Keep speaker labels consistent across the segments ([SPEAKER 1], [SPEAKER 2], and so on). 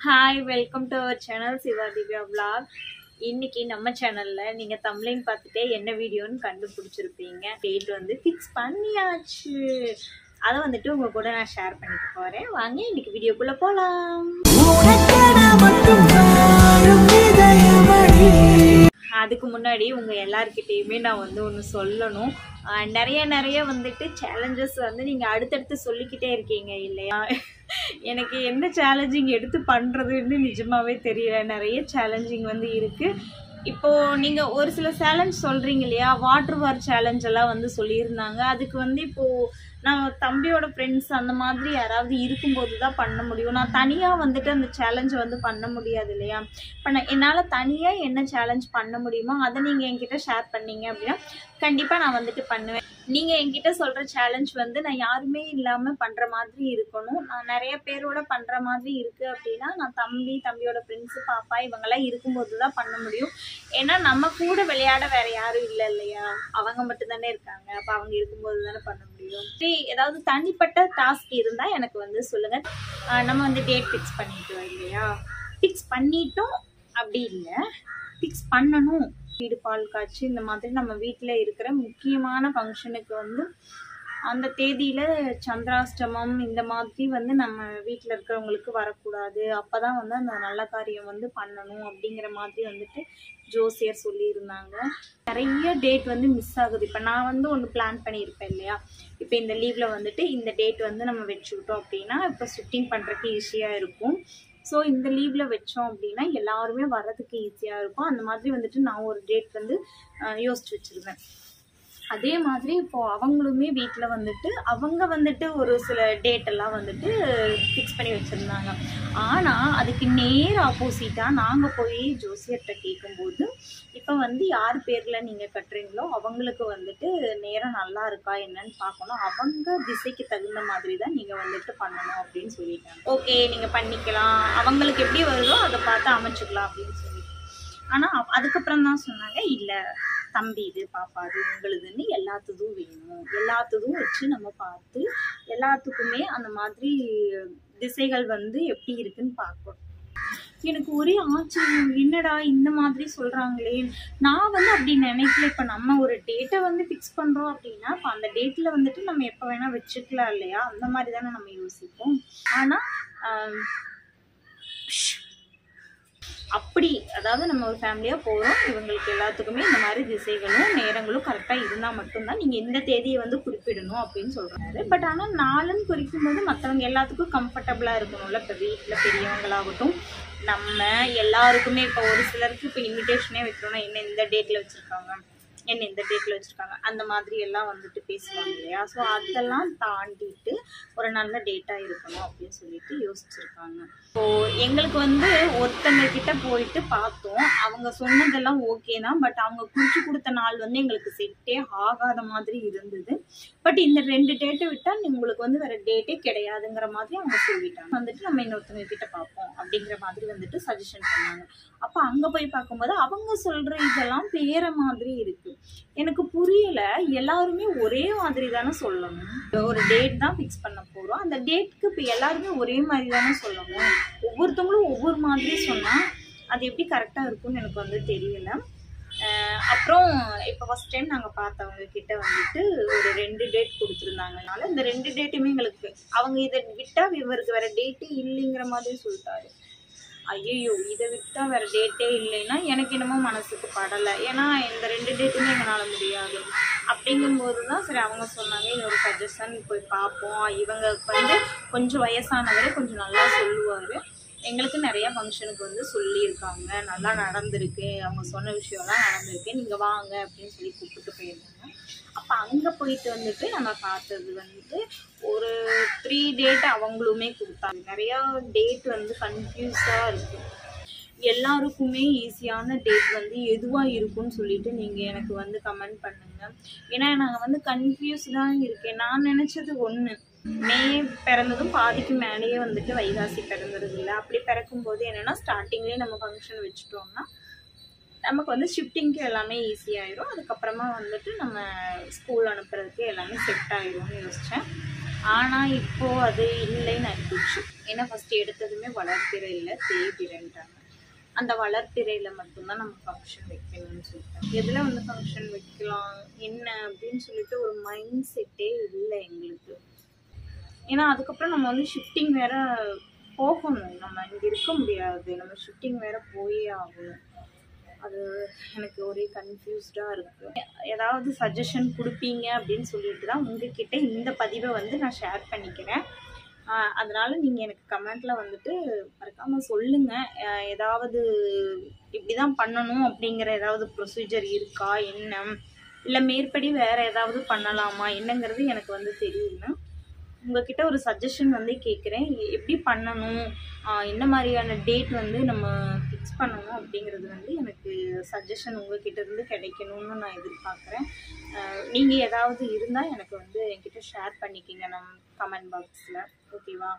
[SPEAKER 1] Hi welcome to our channel Siva Divya vlog. இன்னைக்கு நம்ம சேனல்ல நீங்க தம்ப்லைன் பார்த்துட்டே என்ன வீடியோன்னு கண்டுபிடிச்சிருப்பீங்க. டேட் வந்து ஃபிக்ஸ் பண்ணியாச்சு. அதை வந்துட்டு உங்க கூட நான் ஷேர் பண்ணிக்க போறேன். வாங்க இன்னைக்கு வீடியோக்குள்ள போலாம். அதுக்கு முன்னாடி உங்க எல்லார்கிட்டயுமே நான் வந்து ஒன்று சொல்லணும். நிறைய வந்துட்டு சேலஞ்சஸ் வந்து நீங்க அடுத்தடுத்து சொல்லிக்கிட்டே இருக்கீங்க இல்லையா? எனக்கு என்ன சேலஞ்சிங் எடுத்து பண்றதுன்னு நிஜமாவே தெரியல. நிறைய சேலஞ்சிங் வந்து இருக்கு. இப்போ நீங்க ஒரு சில சேலஞ்ச் சொல்றீங்க இல்லையா? வாட்டர் வார் சேலஞ்ச் எல்லாம் வந்து சொல்லியிருந்தாங்க. அதுக்கு வந்து இப்போ நான் தம்பியோட ஃப்ரெண்ட்ஸ் அந்த மாதிரி யாராவது இருக்கும்போது தான் பண்ண முடியும். நான் தனியாக வந்துட்டு அந்த சேலஞ்சை வந்து பண்ண முடியாது இல்லையா? இப்போ என்னால் தனியாக என்ன சேலஞ்ச் பண்ண முடியுமோ அதை நீங்கள் என்கிட்ட ஷேர் பண்ணீங்க அப்படின்னா கண்டிப்பாக நான் வந்துட்டு பண்ணுவேன். நீங்கள் என்கிட்ட சொல்கிற சேலஞ்ச் வந்து நான் யாருமே இல்லாமல் பண்ணுற மாதிரி இருக்கணும். நான் நிறைய பேரோட பண்ணுற மாதிரி இருக்குது அப்படின்னா நான் தம்பியோட ஃப்ரெண்ட்ஸு, பாப்பா இவங்கெல்லாம் இருக்கும்போது தான் பண்ண முடியும். ஏன்னா நம்ம கூட விளையாட வேற யாரும் இல்லை இல்லையா? அவங்க மட்டும் தானே இருக்காங்க. அப்போ அவங்க இருக்கும்போது தானே பண்ண முடியும். ஏதாவது தனிப்பட்ட டாஸ்க் இருந்தால் எனக்கு வந்து சொல்லுங்கள். நம்ம வந்து டேட் ஃபிக்ஸ் பண்ணிட்டோம் இல்லையா? ஃபிக்ஸ் பண்ணிட்டோம் அப்படி இல்லை, ஃபிக்ஸ் பண்ணணும். வீடு பால் காய்ச்சி இந்த மாதிரி நம்ம வீட்டில் இருக்கிற முக்கியமான ஃபங்க்ஷனுக்கு வந்து அந்த தேதியில் சந்திராஷ்டமம் இந்த மாதிரி வந்து நம்ம வீட்டில் இருக்கிறவங்களுக்கு வரக்கூடாது. அப்போ தான் வந்து அந்த நல்ல காரியம் வந்து பண்ணணும் அப்படிங்கிற மாதிரி வந்துட்டு ஜோசியர் சொல்லியிருந்தாங்க. நிறைய டேட் வந்து மிஸ் ஆகுது. இப்போ நான் வந்து ஒன்று பிளான் பண்ணியிருப்பேன் இல்லையா? இப்போ இந்த லீவில் வந்துட்டு இந்த டேட் வந்து நம்ம வச்சுக்கிட்டோம் அப்படின்னா இப்போ ஷிஃப்டிங் பண்ணுறதுக்கு ஈஸியாக இருக்கும். ஸோ இந்த லீவில் வச்சோம் அப்படின்னா எல்லாருமே வர்றதுக்கு ஈஸியாக இருக்கும். அந்த மாதிரி வந்துட்டு நான் ஒரு டேட் வந்து யோசிச்சு வச்சுருவேன். அதே மாதிரி இப்போது அவங்களுமே வீட்டில் வந்துட்டு அவங்க வந்துட்டு ஒரு சில டேட்டெல்லாம் வந்துட்டு ஃபிக்ஸ் பண்ணி வச்சுருந்தாங்க. ஆனால் அதுக்கு நேர் ஆப்போசிட்டாக நாங்கள் போய் ஜோசியர்கிட்ட கேட்கும்போது இப்போ வந்து யார் பேரில் நீங்கள் கட்டுறீங்களோ அவங்களுக்கு வந்துட்டு நேரம் நல்லா இருக்கா என்னன்னு பார்க்கணும். அவங்க திசைக்கு தகுந்த மாதிரி தான் நீங்கள் வந்துட்டு பண்ணணும் அப்படின்னு சொல்லிட்டாங்க. ஓகே நீங்கள் பண்ணிக்கலாம், அவங்களுக்கு எப்படி வருதோ அதை பார்த்து அமைச்சுக்கலாம் அப்படின்னு சொல்லிட்டு. ஆனால் அதுக்கப்புறம் தான் சொன்னாங்க இல்லை தம்பி இது பாப்பா அது உங்களுதுன்னு எல்லாத்துதும் வேணும். எல்லாத்துதும் வச்சு நம்ம பார்த்து எல்லாத்துக்குமே அந்த மாதிரி திசைகள் வந்து எப்படி இருக்குன்னு பார்க்கணும். எனக்கு ஒரே ஆச்சரியம், என்னடா இந்த மாதிரி சொல்றாங்களே. நான் வந்து அப்படி நினைக்கல. இப்போ நம்ம ஒரு டேட்டை வந்து ஃபிக்ஸ் பண்றோம் அப்படின்னா இப்போ அந்த டேட்ல வந்துட்டு நம்ம எப்போ வேணா வச்சுக்கலாம் இல்லையா? அந்த மாதிரி தானே நம்ம யோசிப்போம். ஆனா அப்படி அதாவது நம்ம ஒரு ஃபேமிலியாக போகிறோம், இவங்களுக்கு எல்லாத்துக்குமே இந்த மாதிரி திசைகளும் நேரங்களும் கரெக்டாக இருந்தால் மட்டும்தான் நீங்கள் இந்த தேதியை வந்து குறிப்பிடணும் அப்படின்னு சொல்கிறாரு. பட் ஆனால் நாளுன்னு குறிக்கும்போது மற்றவங்க எல்லாத்துக்கும் கம்ஃபர்டபுளாக இருக்கணும்ல. இப்போ வீட்டில் பெரியவங்களாகட்டும் நம்ம எல்லாருக்குமே இப்போ ஒரு சிலருக்கு இப்போ இன்விடேஷனே வைக்கிறோன்னா என்ன இந்த டேட்டில் வச்சுருக்காங்க, என்ன இந்த டேட்டில் வச்சுருக்காங்க அந்த மாதிரி எல்லாம் வந்துட்டு பேசுவாங்க இல்லையா? ஸோ அதெல்லாம் தாண்டிட்டு ஒரு நல்ல டேட்டாக இருக்கணும் அப்படின்னு சொல்லிட்டு யோசிச்சுருக்காங்க. ஸோ எங்களுக்கு வந்து ஒருத்தங்க கிட்ட போயிட்டு பார்த்தோம், அவங்க சொன்னதெல்லாம் ஓகே தான். பட் அவங்க குறிச்சு கொடுத்த நாள் வந்து எங்களுக்கு செட்டே ஆகாத மாதிரி இருந்தது. பட் இந்த 2 டேட்டை விட்டால் உங்களுக்கு வந்து வேறு டேட்டே கிடையாதுங்கிற மாதிரி அவங்க சொல்லிட்டாங்க. வந்துட்டு நம்ம இன்னொருத்தவங்க கிட்ட பார்ப்போம் அப்படிங்கிற மாதிரி வந்துட்டு சஜஷன் பண்ணாங்க. அப்போ அங்கே போய் பார்க்கும்போது அவங்க சொல்கிற இதெல்லாம் வேற மாதிரி இருக்கு. எனக்கு புரியல. எல்லாருமே ஒரே மாதிரி தானே சொல்லணும். ஒரு டேட் தான் ஃபிக்ஸ் பண்ண போகிறோம், அந்த டேட்டுக்கு இப்போ எல்லாருமே ஒரே மாதிரி தானே சொல்லணும். ஒவ்வொருத்தவங்களும் ஒவ்வொரு மாதிரி சொன்னால் அது எப்படி கரெக்டாக இருக்கும்னு எனக்கு வந்து தெரியல. அப்புறம் இப்போ ஃபஸ்ட் டைம் நாங்கள் பார்த்தவங்க கிட்ட வந்துட்டு ஒரு 2 டேட் கொடுத்துருந்தாங்கனால இந்த 2 டேட்டுமே எங்களுக்கு அவங்க இதை விட்டால் இவருக்கு வேறு டேட்டே இல்லைங்கிற மாதிரி சொல்லிட்டாரு. ஐயோ இதை விட்டால் வேறு டேட்டே இல்லைன்னா எனக்கு என்னமோ மனசுக்கு படலை. ஏன்னா இந்த 2 டேட்டுமே எங்களால் முடியாது. அப்படிங்கும்போது தான் சரி அவங்க சொன்னாங்க இன்னொரு சஜஷன் போய் பார்ப்போம். இவங்க வந்து கொஞ்சம் வயசானவரை கொஞ்சம் நல்லா சொல்லுவார். எங்களுக்கு நிறைய ஃபங்க்ஷனுக்கு வந்து சொல்லியிருக்காங்க, நல்லா நடந்திருக்கு, அவங்க சொன்ன விஷயம்லாம் நடந்திருக்கு, நீங்கள் வாங்க அப்படின்னு சொல்லி கூப்பிட்டு போயிருந்தாங்க. அப்போ அங்கே போயிட்டு வந்துட்டு நம்ம பார்த்தது வந்து ஒரு 3 டேட் அவங்களுமே கொடுத்தாங்க. நிறையா டேட் வந்து கன்ஃபியூஸாக இருக்குது. எல்லாருக்குமே ஈஸியான டேட் வந்து எதுவாக இருக்கும்னு சொல்லிட்டு நீங்கள் எனக்கு வந்து கமெண்ட் பண்ணுங்கள். ஏன்னா நாங்கள் வந்து கன்ஃபியூஸ்டாக இருக்கேன். நான் நினச்சது ஒன்று, மே பிறந்ததும் பாதிக்கு மேலேயே வந்துட்டு வைகாசி பிறந்துடுது இல்லை? அப்படி பிறக்கும்போது என்னென்னா ஸ்டார்டிங்லேயே நம்ம ஃபங்க்ஷன் வச்சுட்டோம்னா நமக்கு வந்து ஷிஃப்டிங்க்கு எல்லாமே ஈஸியாகிடும். அதுக்கப்புறமா வந்துட்டு நம்ம ஸ்கூல் அனுப்புறதுக்கு எல்லாமே செட் ஆகிடும்னு யோசித்தேன். ஆனால் இப்போது அது இல்லைன்னு ஆகிடுச்சு. ஏன்னா ஃபஸ்ட்டு எடுத்ததுமே வளர்ப்பிறை இல்லை தேய்பிறைன்றாங்க. அந்த வளர்ப்பிறையில் மட்டும்தான் நம்ம ஃபங்க்ஷன் வைக்கணும்னு சொல்லிட்டேன். எதில் வந்து ஃபங்க்ஷன் வைக்கலாம் என்ன அப்படின்னு சொல்லிட்டு ஒரு மைண்ட் செட்டே இல்லை எங்களுக்கு. ஏன்னா அதுக்கப்புறம் நம்ம வந்து ஷிஃப்டிங் வேறு போகணும், நம்ம இங்கே இருக்க முடியாது, நம்ம ஷிஃப்டிங் வேறு போயே ஆகணும். அது எனக்கு ஒரே கன்ஃபியூஸ்டாக இருக்குது. ஏதாவது சஜஷன் கொடுப்பீங்க அப்படின்னு சொல்லிட்டு தான் உங்ககிட்ட இந்த பதிவை வந்து நான் ஷேர் பண்ணிக்கிறேன். அதனால் நீங்கள் எனக்கு கமெண்ட்டில் வந்துட்டு மறக்காமல் சொல்லுங்கள். ஏதாவது இப்படி தான் பண்ணணும் அப்படிங்கிற ஏதாவது ப்ரொசீஜர் இருக்கா என்ன, இல்லை மேற்படி வேறு ஏதாவது பண்ணலாமா என்னங்கிறது எனக்கு வந்து தெரியல. உங்ககிட்ட ஒரு சஜஷன் வந்து கேட்குறேன். எப்படி பண்ணணும், என்ன மாதிரியான டேட் வந்து நம்ம ஃபிக்ஸ் பண்ணணும் அப்படிங்கிறது வந்து எனக்கு சஜஷன் உங்ககிட்ட இருந்து கிடைக்கணும்னு நான் எதிர்பார்க்குறேன். நீங்கள் ஏதாவது இருந்தால் எனக்கு வந்து என்கிட்ட ஷேர் பண்ணிக்கிங்க நம்ம கமெண்ட் பாக்ஸில். ஓகேவா?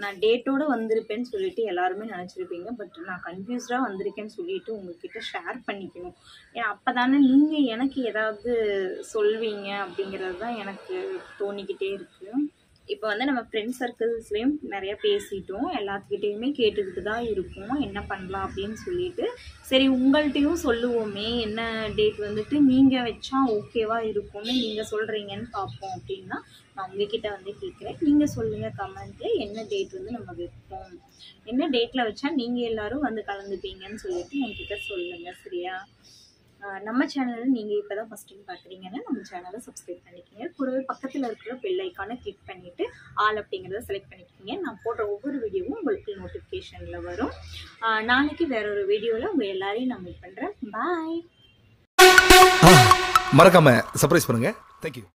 [SPEAKER 1] நான் டேட்டோடு வந்திருப்பேன்னு சொல்லிட்டு எல்லாருமே நினச்சிருப்பீங்க. பட் நான் கன்ஃபியூஸ்டாக வந்திருக்கேன்னு சொல்லிட்டு உங்ககிட்ட ஷேர் பண்ணிக்கணும். ஏன்னா அப்போ தானே நீங்கள் எனக்கு ஏதாவது சொல்வீங்க அப்படிங்கிறது தான் எனக்கு தோணிக்கிட்டே இருக்குது. இப்போ வந்து நம்ம ஃப்ரெண்ட் சர்க்கிள்ஸ்லேயும் நிறையா பேசிட்டோம், எல்லாத்துக்கிட்டேயுமே கேட்டுக்கிட்டு தான் இருக்கோம் என்ன பண்ணலாம் அப்படின்னு சொல்லிட்டு. சரி உங்கள்கிட்டையும் சொல்லுவோமே என்ன டேட் வந்துட்டு நீங்கள் வச்சா ஓகேவா இருக்கும்னு நீங்கள் சொல்கிறீங்கன்னு பார்ப்போம் அப்படின்னா நான் உங்ககிட்ட வந்து கேட்குறேன். நீங்கள் சொல்லுங்கள் கமெண்ட்டில் என்ன டேட் வந்து நம்ம வைப்போம், என்ன டேட்டில் வச்சா நீங்கள் எல்லோரும் வந்து கலந்துப்பீங்கன்னு சொல்லிட்டு என்கிட்ட சொல்லுங்கள். சரியா? நம்ம சேனலில் நீங்கள் இப்போ தான் ஃபஸ்ட் டைம் பார்க்குறீங்கன்னா நம்ம சேனலை சப்ஸ்கிரைப் பண்ணிக்கோங்க. கூடவே பக்கத்தில் இருக்கிற பெல் ஐக்கானை கிளிக் பண்ணிவிட்டு ஆல் அப்படிங்கிறத செலக்ட் பண்ணிக்கோங்க. நான் போடுற ஒவ்வொரு வீடியோவும் உங்களுக்கு நோட்டிஃபிகேஷனில் வரும். நாளைக்கு வேற ஒரு வீடியோவில் உங்கள் எல்லாரையும் நான் மீட் பண்ணுறேன். பாய்.
[SPEAKER 2] மறக்காமல் சர்ப்ரைஸ் பண்ணுங்கள். தேங்க்யூ.